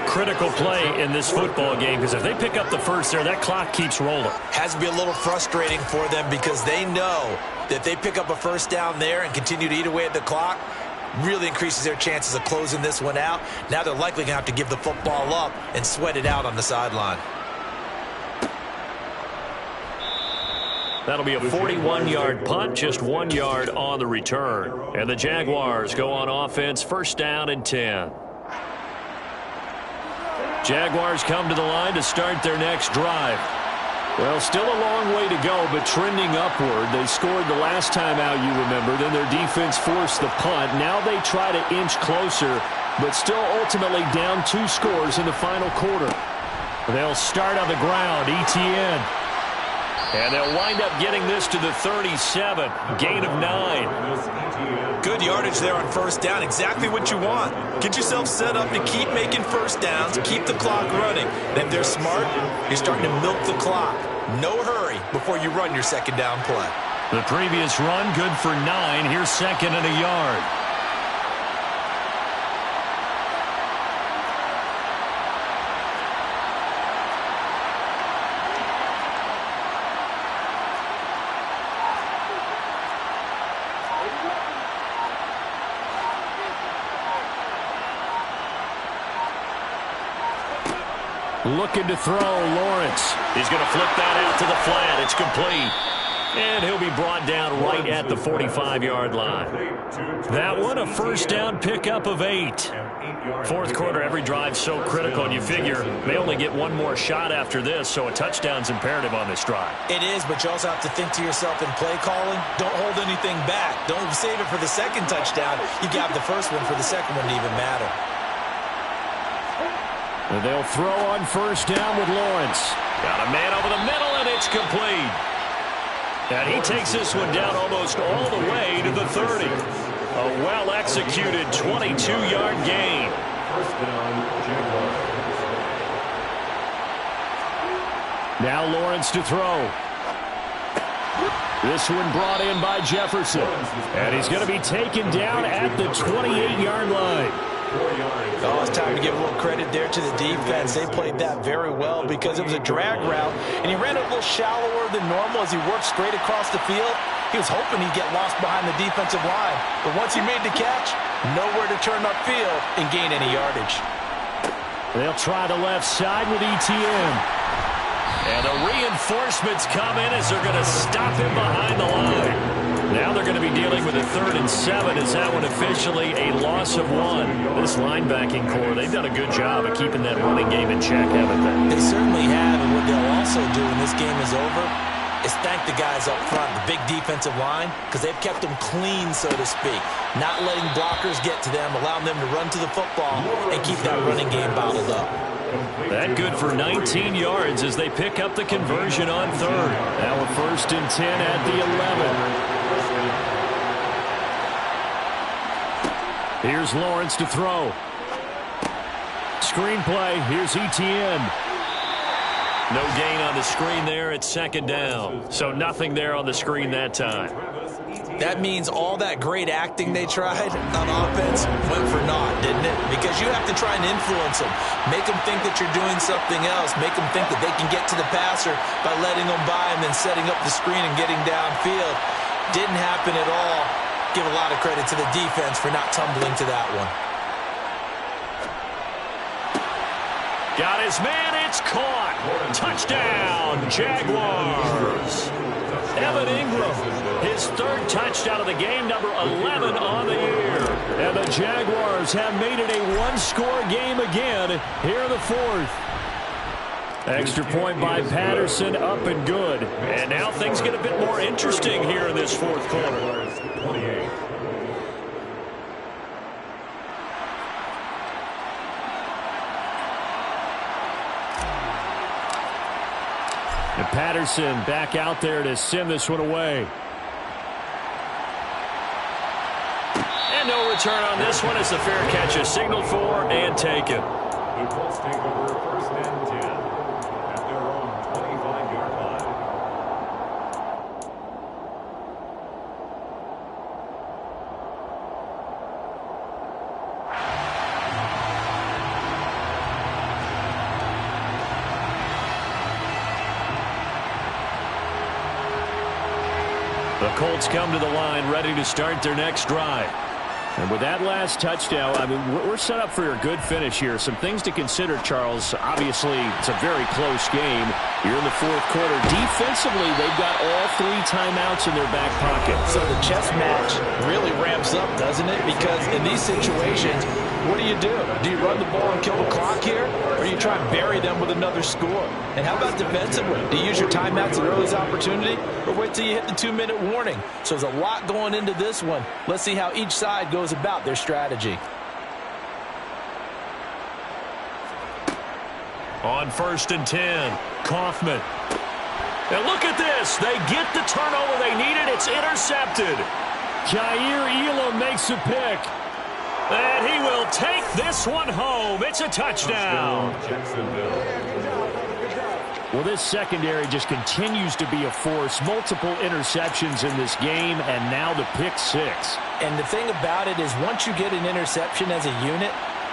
S1: Critical play in this football game, because if they pick up the first there, that clock keeps rolling.
S2: Has to be a little frustrating for them because they know that if they pick up a first down there and continue to eat away at the clock, really increases their chances of closing this one out. Now they're likely going to have to give the football up and sweat it out on the sideline.
S1: That'll be a 41-yard punt, just 1 yard on the return. And the Jaguars go on offense, first down and 10. Jaguars come to the line to start their next drive. Well, still a long way to go, but trending upward. They scored the last time out, you remember. Then their defense forced the punt. Now they try to inch closer, but still ultimately down 2 scores in the final quarter. They'll start on the ground, Etienne. And they'll wind up getting this to the 37, gain of 9.
S2: Good yardage there on first down, exactly what you want. Get yourself set up to keep making first downs, keep the clock running. And if they're smart, you're starting to milk the clock. No hurry before you run your second down play.
S1: The previous run, good for 9. Here's second and a yard. Looking to throw, Lawrence. He's going to flip that out to the flat. It's complete. And he'll be brought down right at the 45-yard line. That one, a first down pickup of 8. Fourth quarter, every drive so critical, and you figure they only get one more shot after this, so a touchdown's imperative on this drive.
S2: It is, but you also have to think to yourself in play calling, don't hold anything back. Don't save it for the second touchdown. You got the first one for the second one to even matter.
S1: And they'll throw on first down with Lawrence. Got a man over the middle, and it's complete. And he takes this one down almost all the way to the 30. A well-executed 22-yard gain.
S3: First down, Jaguars.
S1: Now Lawrence to throw. This one brought in by Jefferson. And he's going to be taken down at the 28-yard line.
S2: Oh, it's time to give a little credit there to the defense. They played that very well because it was a drag route, and he ran a little shallower than normal as he worked straight across the field. He was hoping he'd get lost behind the defensive line, but once he made the catch, nowhere to turn upfield and gain any yardage.
S1: They'll try the left side with Etienne. And the reinforcements come in as they're going to stop him behind the line. Now they're going to be dealing with a 3rd and 7. Is that one officially a loss of 1? This linebacking core, they've done a good job of keeping that running game in check, haven't they?
S2: They certainly have, and what they'll also do when this game is over is thank the guys up front, the big defensive line, because they've kept them clean, so to speak. Not letting blockers get to them, allowing them to run to the football and keep that running game bottled up.
S1: That good for 19 yards as they pick up the conversion on 3rd. Now a 1st and 10 at the 11. Here's Lawrence to throw. Screen play. Here's Etienne. No gain on the screen there. It's 2nd down. So nothing there on the screen that time.
S2: That means all that great acting they tried on offense went for naught, didn't it? Because you have to try and influence them. Make them think that you're doing something else. Make them think that they can get to the passer by letting them by and then setting up the screen and getting downfield. Didn't happen at all. Give a lot of credit to the defense for not tumbling to that one.
S1: Got his man. It's caught. Touchdown, Jaguars. Evan Ingram, his 3rd touchdown of the game, number 11 on the year. And the Jaguars have made it a 1-score game again here in the 4th. Extra point by Patterson, up and good. And now things get a bit more interesting here in this 4th quarter.
S3: 28.
S1: And Patterson back out there to send this one away. And no return on this one as the fair catch is signaled for and taken.
S3: The Colts take over 1st and 10 at their own 25-yard
S1: The Colts come to the line ready to start their next drive. And with that last touchdown, I mean, we're set up for a good finish here. Some things to consider, Charles. Obviously, it's a very close game. You're in the fourth quarter. Defensively, they've got all 3 timeouts in their back pocket.
S2: So the chess match really ramps up, doesn't it? Because in these situations, what do? Do you run the ball and kill the clock here? Or do you try and bury them with another score? And how about defensively? Do you use your timeouts at earliest opportunity? Or wait till you hit the 2-minute warning? So there's a lot going into this one. Let's see how each side goes about their strategy.
S1: On 1st and 10, Kaufman. And look at this. They get the turnover they needed. It's intercepted. Jair Elam makes a pick. And he will take this one home. It's a touchdown. Well, this secondary just continues to be a force. Multiple interceptions in this game, and now the pick 6.
S2: And the thing about it is once you get an interception as a unit,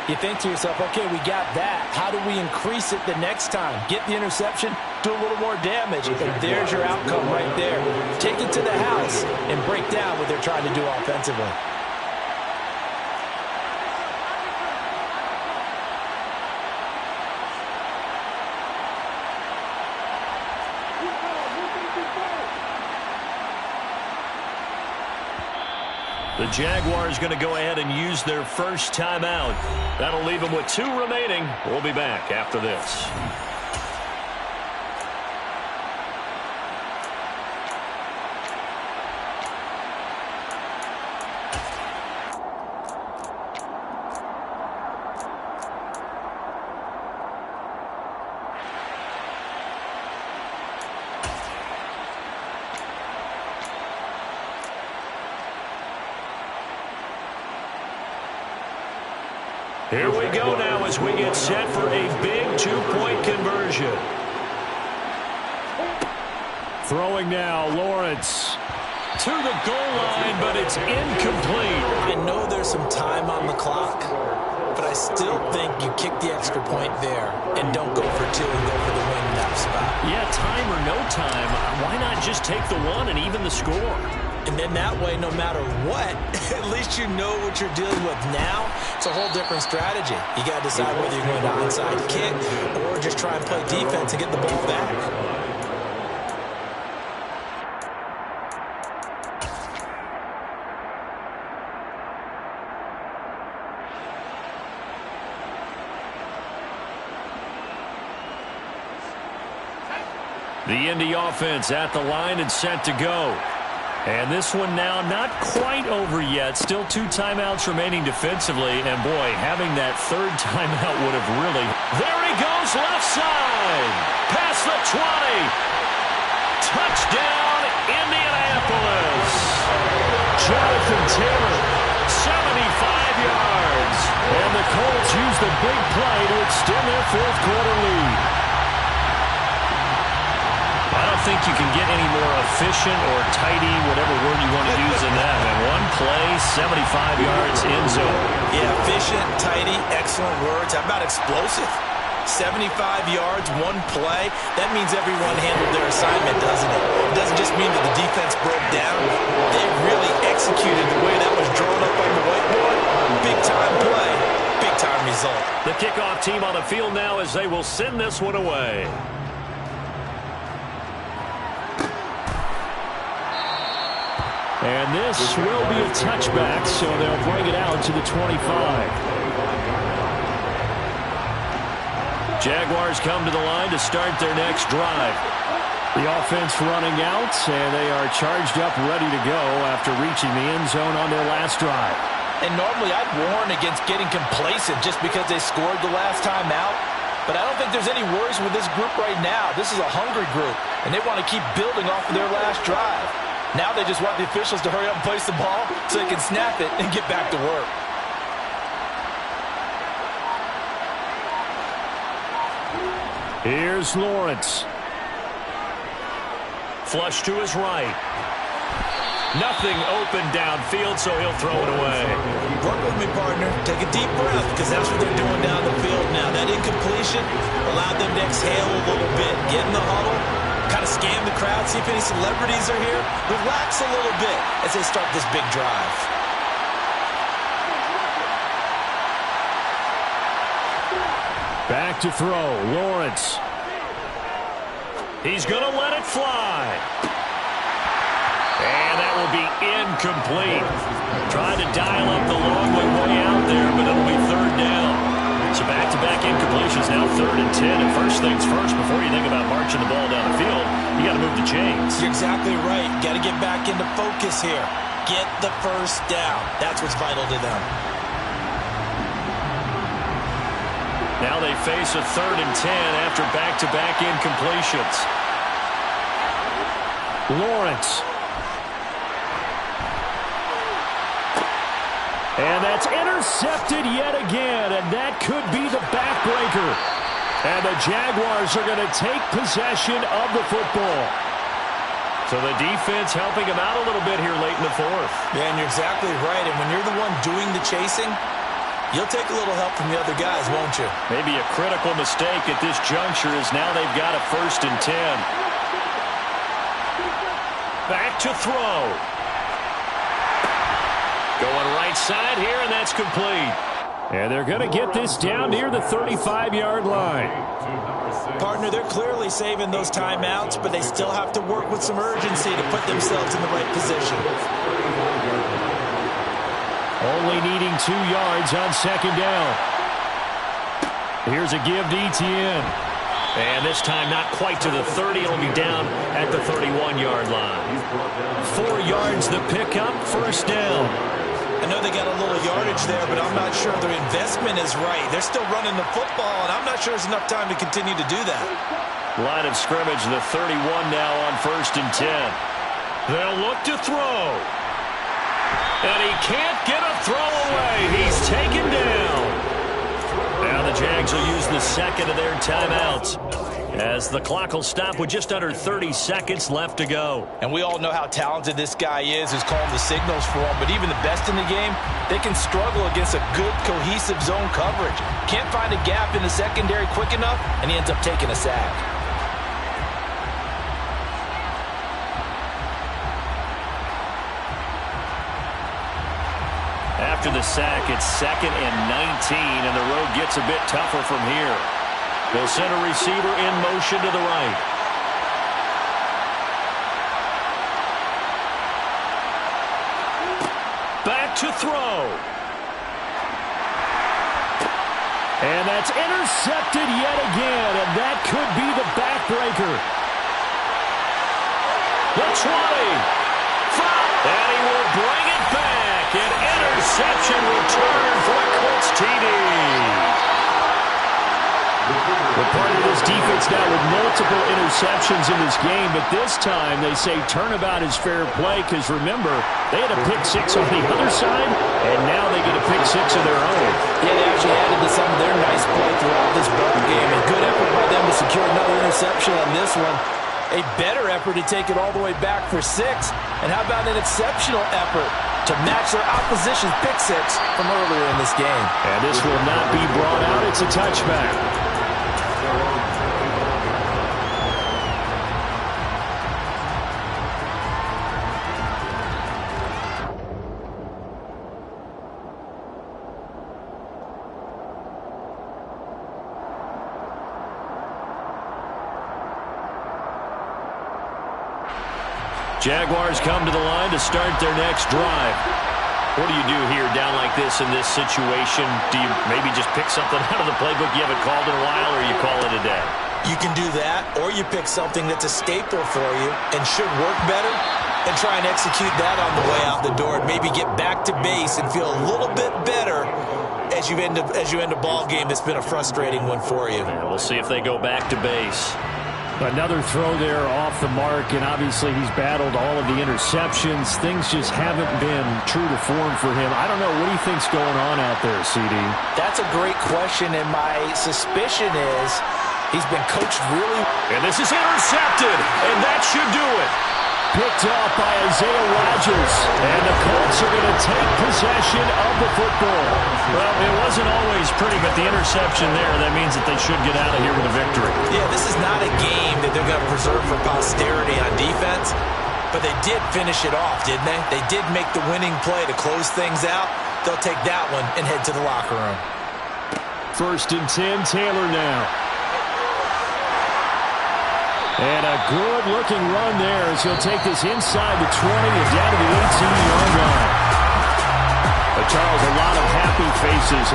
S2: you think to yourself, okay, we got that. How do we increase it the next time? Get the interception, do a little more damage, and there's your outcome right there. Take it to the house and break down what they're trying to do offensively.
S1: The Jaguars going to go ahead and use their first timeout. That'll leave them with 2 remaining. We'll be back after this. Here we go now as we get set for a big 2-point conversion. Throwing now, Lawrence to the goal line, but it's incomplete.
S2: I know there's some time on the clock, but I still think you kick the extra point there and don't go for 2 and go for the win in that spot.
S1: Yeah, time or no time, why not just take the 1 and even the score?
S2: And then that way, no matter what, at least you know what you're dealing with now. It's a whole different strategy. You got to decide whether you're going to onside kick or just try and play defense and get the ball back.
S1: The Indy offense at the line and set to go. And this one now not quite over yet. Still 2 timeouts remaining defensively. And, boy, having that 3rd timeout would have really... There he goes, left side. Past the 20. Touchdown, Indianapolis. Jonathan Taylor, 75 yards. And the Colts use the big play to extend their 4th quarter lead. I don't think you can get any more efficient or tidy, whatever word you want to use in that. And 1 play, 75 yards in zone.
S2: Yeah, efficient, tidy, excellent words. How about explosive? 75 yards, 1 play. That means everyone handled their assignment, doesn't it? It doesn't just mean that the defense broke down. They really executed the way that was drawn up on the whiteboard. Big-time play, big-time result.
S1: The kickoff team on the field now as they will send this one away. And this will be a touchback, so they'll bring it out to the 25. Jaguars come to the line to start their next drive. The offense running out, and they are charged up, ready to go after reaching the end zone on their last drive.
S2: And normally I'd warn against getting complacent just because they scored the last time out. But I don't think there's any worries with this group right now. This is a hungry group, and they want to keep building off of their last drive. Now they just want the officials to hurry up and place the ball so they can snap it and get back to work.
S1: Here's Lawrence. Flush to his right. Nothing open downfield, so he'll throw it away.
S2: Work with me, partner. Take a deep breath, because that's what they're doing down the field now. That incompletion allowed them to exhale a little bit, get in the huddle, Kind of scan the crowd, see if any celebrities are here. Relax a little bit as they start this big drive.
S1: Back to throw, Lawrence. He's going to let it fly. And that will be incomplete. Trying to dial up the long way out there, but it'll be third down. So back-to-back incompletions, now 3rd and 10. And first things first, before you think about marching the ball down the field, you got to move the chains.
S2: You're exactly right. Got to get back into focus here. Get the first down. That's what's vital to them.
S1: Now they face a 3rd and 10 after back-to-back incompletions. Lawrence. And that's intercepted yet again, and that could be the backbreaker. And the Jaguars are going to take possession of the football. So the defense helping them out a little bit here late in the 4th.
S2: Yeah, and you're exactly right. And when you're the one doing the chasing, you'll take a little help from the other guys, won't you?
S1: Maybe a critical mistake at this juncture is now they've got a 1st and 10. Back to throw. Going right side here, and that's complete. And they're going to get this down near the 35-yard line.
S2: Partner, they're clearly saving those timeouts, but they still have to work with some urgency to put themselves in the right position.
S1: Only needing 2 yards on 2nd down. Here's a give to Etienne. And this time not quite to the 30. It'll be down at the 31-yard line. 4 yards the pickup, 1st down.
S2: I know they got a little yardage there, but I'm not sure their investment is right. They're still running the football, and I'm not sure there's enough time to continue to do that.
S1: Line of scrimmage, the 31 now on 1st and 10. They'll look to throw. And he can't get a throw away. He's taken down. Now the Jags will use the 2nd of their timeouts, as the clock will stop with just under 30 seconds left to go.
S2: And we all know how talented this guy is who's calling the signals for him, but even the best in the game, they can struggle against a good, cohesive zone coverage. Can't find a gap in the secondary quick enough, and he ends up taking a sack.
S1: After the sack, it's 2nd and 19, and the road gets a bit tougher from here. They'll send a receiver in motion to the right. Back to throw. And that's intercepted yet again, and that could be the backbreaker. The 20. And he will bring it back. An interception return for a Colts TD. We're part of this defense now with multiple interceptions in this game, but this time they say turnabout is fair play because, remember, they had a pick 6 on the other side, and now they get a pick 6 of their own.
S2: Yeah, they actually added to some of their nice play throughout this ball game, and good effort by them to secure another interception on this one. A better effort to take it all the way back for 6, and how about an exceptional effort to match their opposition's pick 6 from earlier in this game.
S1: And this will not be brought out. It's a touchback. Jaguars come to the line to start their next drive. What do you do here down like this in this situation? Do you maybe just pick something out of the playbook you haven't called in a while, or you call it a day?
S2: You can do that, or you pick something that's a staple for you and should work better and try and execute that on the way out the door and maybe get back to base and feel a little bit better as you end a ball game that's been a frustrating one for you.
S1: Yeah, we'll see if they go back to base. Another throw there off the mark, and obviously he's battled all of the interceptions. Things just haven't been true to form for him. I don't know. What do you think's going on out there, CD?
S2: That's a great question, and my suspicion is he's been coached really.
S1: And this is intercepted, and that should do it. picked off by Isaiah Rodgers. And the Colts are going to take possession of the football.
S4: Well, it wasn't always pretty, but the interception there, that means that they should get out of here with a victory.
S2: Yeah, this is not a game that they're going to preserve for posterity on defense, but they did finish it off, didn't they? They did make the winning play to close things out. They'll take that one and head to the locker room.
S1: 1st and 10, Taylor now. And a good-looking run there as he'll take this inside the 20 and down to the 18-yard line. But Charles, a lot of happy faces